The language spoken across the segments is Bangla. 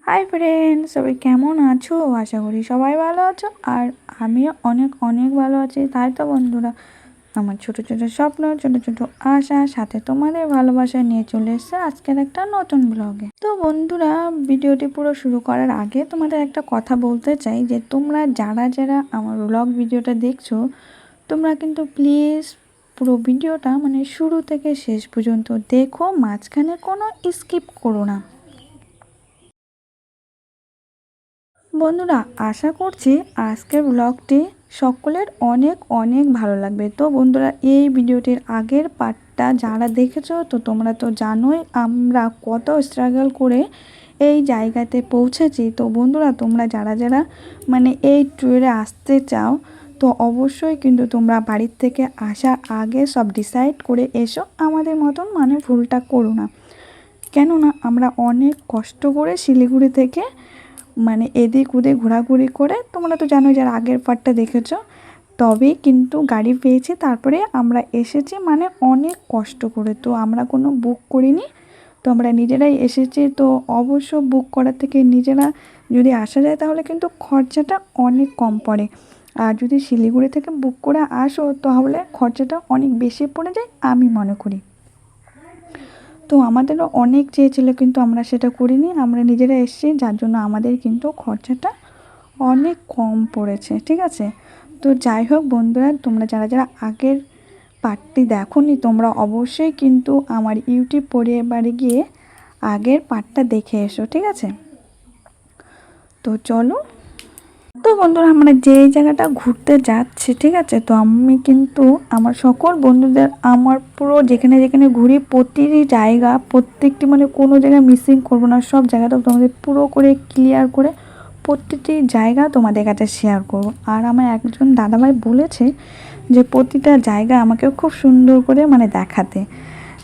হাই ফ্রেন্ডস, সবাই কেমন আছো? আশা করি সবাই ভালো আছো। আর আমিও অনেক অনেক ভালো আছি। তাই তো বন্ধুরা, আমার ছোট ছোট স্বপ্ন, ছোট ছোট আশা, সাথে তোমাদের ভালোবাসা নিয়ে চলে এসেছে আজকের একটা নতুন ব্লগে। তো বন্ধুরা, ভিডিওটি পুরো শুরু করার আগে তোমাদের একটা কথা বলতে চাই যে তোমরা যারা যারা আমার ব্লগ ভিডিওটা দেখছো, তোমরা কিন্তু প্লিজ পুরো ভিডিওটা মানে শুরু থেকে শেষ পর্যন্ত দেখো, মাঝখানে কোনো স্কিপ করো না। বন্ধুরা, আশা করছি আজকের ব্লগটি সকলের অনেক অনেক ভালো লাগবে। তো বন্ধুরা, এই ভিডিওটির আগের পার্টটা যারা দেখেছো, তো তোমরা তো জানোই আমরা কত স্ট্রাগল করে এই জায়গাতে পৌঁছেছি। তো বন্ধুরা, তোমরা যারা যারা মানে এই ট্যুরে আসতে চাও, তো অবশ্যই কিন্তু তোমরা বাড়ির থেকে আসার আগে সব ডিসাইড করে এসো। আমাদের মতন মানে ভুলটা করো না। কেননা আমরা অনেক কষ্ট করে শিলিগুড়ি থেকে মানে এদিক ওদিক ঘোরাঘুরি করে, তোমরা তো জানো যারা আগের পার্টটা দেখেছো, তবেই কিন্তু গাড়ি পেয়েছি। তারপরে আমরা এসেছি মানে অনেক কষ্ট করে। তো আমরা কোনো বুক করিনি, তো আমরা নিজেরাই এসেছি। তো অবশ্য বুক করার থেকে নিজেরা যদি আসা যায় তাহলে কিন্তু খরচাটা অনেক কম পড়ে। আর যদি শিলিগুড়ি থেকে বুক করে আসো তাহলে খরচাটা অনেক বেশি পড়ে যায় আমি মনে করি। তো আমাদেরও অনেক চেয়েছিল কিন্তু আমরা সেটা করিনি, আমরা নিজেরা এসেছি, যার জন্য আমাদের কিন্তু খরচাটা অনেক কম পড়েছে। ঠিক আছে, তো যাই হোক বন্ধুরা, তোমরা যারা যারা আগের পার্টটি দেখোনি, তোমরা অবশ্যই কিন্তু আমার ইউটিউব পরিবারে গিয়ে আগের পার্টটা দেখে এসো। ঠিক আছে, তো চলো। তো বন্ধুরা, আমরা যে জায়গাটা ঘুরতে যাচ্ছি, ঠিক আছে, তো আমি কিন্তু আমার সকল বন্ধুদের আমার পুরো যেখানে যেখানে ঘুরি প্রতিটি জায়গা, প্রত্যেকটি মানে কোনো জায়গায় মিসিং করবো না, সব জায়গাটা তোমাদের পুরো করে ক্লিয়ার করে প্রতিটি জায়গা তোমাদের কাছে শেয়ার করব। আর আমার একজন দাদাভাই বলেছে যে প্রতিটা জায়গা আমাকেও খুব সুন্দর করে মানে দেখাতে,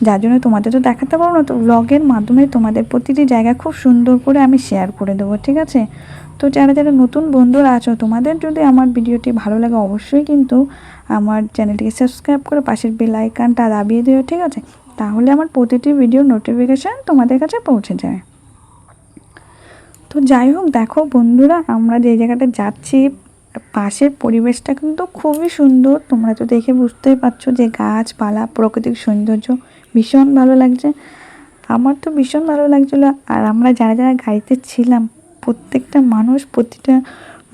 যার জন্য তোমাদের তো দেখাতে পারবো না, তো ব্লগের মাধ্যমে তোমাদের প্রতিটি জায়গা খুব সুন্দর করে আমি শেয়ার করে দেবো। ঠিক আছে, তো যারা যারা নতুন বন্ধুরা আছো, তোমাদের যদি আমার ভিডিওটি ভালো লাগে অবশ্যই কিন্তু আমার চ্যানেলটিকে সাবস্ক্রাইব করে পাশের বেল আইকনটা দাবিয়ে দিও। ঠিক আছে, তাহলে আমার প্রতিটি ভিডিওর নোটিফিকেশান তোমাদের কাছে পৌঁছে যায়। তো যাই হোক, দেখো বন্ধুরা, আমরা যে জায়গাটা যাচ্ছি পাশের পরিবেশটা কিন্তু খুবই সুন্দর। তোমরা তো দেখে বুঝতেই পারছো যে গাছপালা, প্রাকৃতিক সৌন্দর্য ভীষণ ভালো লাগছে। আমার তো ভীষণ ভালো লাগছিলো। আর আমরা যারা যারা গাড়িতে ছিলাম প্রতিটা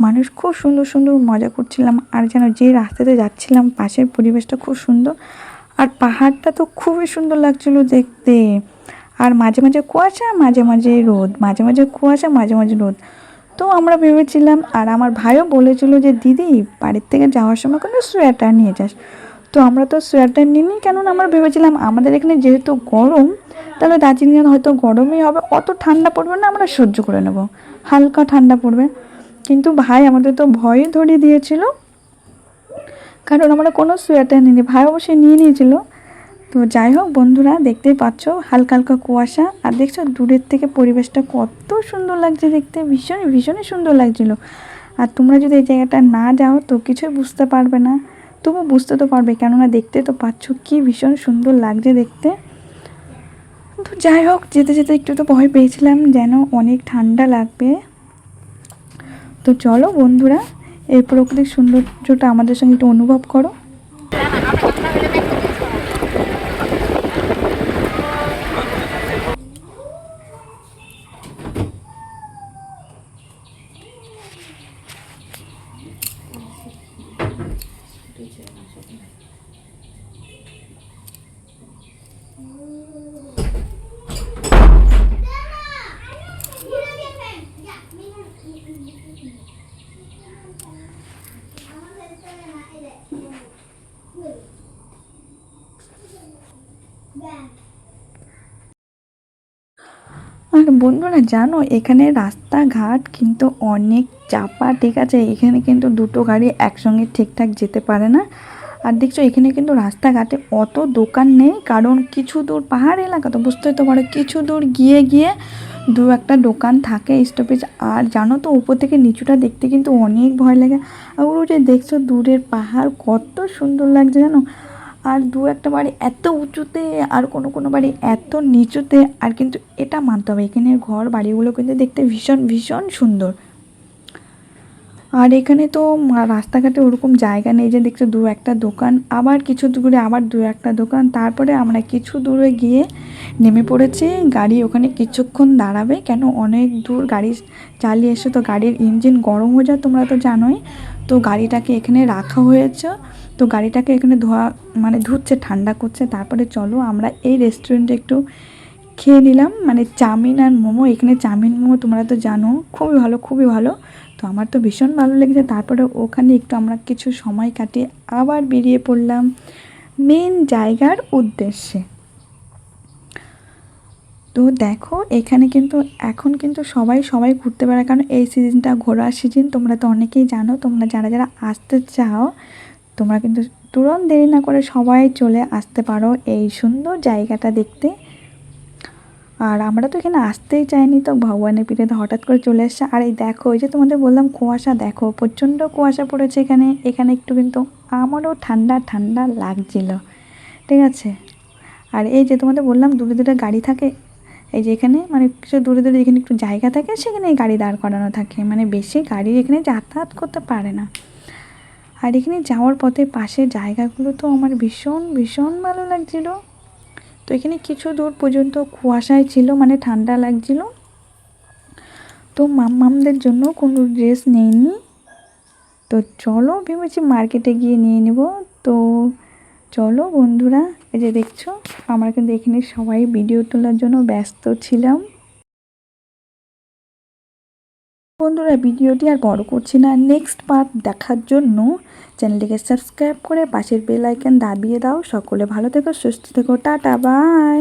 মানুষ খুব সুন্দর সুন্দর মজা করছিলাম। আর যেন যে রাস্তাতে যাচ্ছিলাম পাশের পরিবেশটা খুব সুন্দর, আর পাহাড়টা তো খুবই সুন্দর লাগছিলো দেখতে। আর মাঝে মাঝে কুয়াশা, মাঝে মাঝে রোদ, মাঝে মাঝে কুয়াশা, মাঝে মাঝে রোদ। তো আমরা ভেবেছিলাম, আর আমার ভাইও বলেছিল যে দিদি বাড়ির থেকে যাওয়ার সময় কোনো সোয়েটার নিয়ে যাস। তো আমরা তো সোয়েটার নিইনি, কেননা আমরা ভেবেছিলাম আমাদের এখানে যেহেতু গরম, তাহলে দার্জিলিংয়ে হয়তো গরমই হবে, অত ঠান্ডা পড়বে না, আমরা সহ্য করে নেব, হালকা ঠান্ডা পড়বে। কিন্তু ভাই আমাদের তো ভয়ই ধরিয়ে দিয়েছিল, কারণ আমরা কোনো সোয়েটার নিইনি, ভাই অবশ্যই নিয়ে নিয়েছিল। তো যাই হোক বন্ধুরা, দেখতেই পাচ্ছ হালকা হালকা কুয়াশা, আর দেখছো দূরের থেকে পরিবেশটা কত সুন্দর লাগছে দেখতে, ভীষণই ভীষণই সুন্দর লাগছিল। আর তোমরা যদি এই জায়গাটা না যাও তো কিছুই বুঝতে পারবে না, তবু বুঝতে তো পারবে, কেননা দেখতে তো পাচ্ছ কি ভীষণ সুন্দর লাগছে দেখতে। তো যাই হোক, যেতে যেতে একটু তো ভয় পেয়েছিলাম যেন অনেক ঠান্ডা লাগবে। তো চলো বন্ধুরা, এই প্রাকৃতিক সৌন্দর্যটা আমাদের সঙ্গে একটু অনুভব করো। আর বন্ধুরা জানো, এখানে রাস্তাঘাট কিন্তু অনেক চাপা। ঠিক আছে, এখানে কিন্তু দুটো গাড়ি একসঙ্গে ঠিকঠাক যেতে পারে না। আর দেখছো এখানে কিন্তু রাস্তাঘাটে অত দোকান নেই, কারণ কিছু দূর পাহাড় এলাকা, তো বুঝতেই তো পারো কিছু দূর গিয়ে গিয়ে দু একটা দোকান থাকে স্টপেজ। আর জানো তো উপর থেকে নিচুটা দেখতে কিন্তু অনেক ভয় লাগে। আর ওগুলো যে দেখছো দূরের পাহাড় কত সুন্দর লাগছে জানো। আর দু একটা বাড়ি এত উঁচুতে আর কোনো কোনো বাড়ি এত নিচুতে। আর কিন্তু এটা মানতে হবে এখানের ঘর বাড়িগুলো কিন্তু দেখতে ভীষণ ভীষণ সুন্দর। আর এখানে তো রাস্তাঘাটে ওরকম জায়গা নেই, যে দেখছো দু একটা দোকান, আবার কিছু দূরে আবার দু একটা দোকান। তারপরে আমরা কিছু দূরে গিয়ে নেমে পড়েছি। গাড়ি ওখানে কিছুক্ষণ দাঁড়াবে, কেন অনেক দূর গাড়ি চালিয়ে এসে তো গাড়ির ইঞ্জিন গরম হয়ে যায়, তোমরা তো জানোই। তো গাড়িটাকে এখানে রাখা হয়েছে, তো গাড়িটাকে এখানে ধুচ্ছে, ঠান্ডা করছে। তারপরে চলো আমরা এই রেস্টুরেন্টে একটু খেয়ে নিলাম, চাউমিন আর মোমো। এখানে চাউমিন মোমো তোমরা তো জানো খুবই ভালো, খুবই ভালো। তো আমার তো ভীষণ ভালো লেগেছে। তারপরে ওখানে একটু আমরা কিছু সময় কাটিয়ে আবার বেরিয়ে পড়লাম মেন জায়গার উদ্দেশ্যে। তো দেখো এখানে কিন্তু এখন কিন্তু সবাই ঘুরতে পারে, কারণ এই সিজনটা ঘোরার সিজন। তোমরা তো অনেকেই জানো, তোমরা যারা যারা আসতে চাও তোমরা কিন্তু তুরন্ত দেরি না করে সবাই চলে আসতে পারো এই সুন্দর জায়গাটা দেখতে। আর আমরা তো এখানে আসতেই চাইনি, তো ভগবানের পিঠেতে হঠাৎ করে চলে এসছে। আর এই দেখো, এই যে তোমাদের বললাম কুয়াশা, দেখো প্রচণ্ড কুয়াশা পড়েছে এখানে। এখানে একটু কিন্তু আমারও ঠান্ডা ঠান্ডা লাগছিল, ঠিক আছে। আর এই যে তোমাদের বললাম দূরে দূরে গাড়ি থাকে, এই যে এখানে কিছু দূরে দূরে যেখানে একটু জায়গা থাকে সেখানে গাড়ি দাঁড় করানো থাকে, বেশি গাড়ি এখানে যাতায়াত করতে পারে না। আর এখানে যাওয়ার পথে পাশে জায়গাগুলো তো আমার ভীষণ ভীষণ ভালো লাগছিলো। তো এখানে কিছু দূর পর্যন্ত কুয়াশায় ছিল, ঠান্ডা লাগছিল। তো মামদের জন্য কোনো ড্রেস নেইনি, তো চলো ভেবেছি মার্কেটে গিয়ে নিয়ে নেব। তো চলো বন্ধুরা, এই যে দেখছো আমরা কিন্তু এখানে সবাই ভিডিও তোলার জন্য ব্যস্ত ছিলাম। বন্ধুরা ভিডিওটি আর বড় করছি না, নেক্সট পার্ট দেখার জন্য চ্যানেলটিকে সাবস্ক্রাইব করে পাশের বেল আইকন দাবিয়ে দাও। সকলে ভালো থেকো, সুস্থ থেকো, টাটা বাই।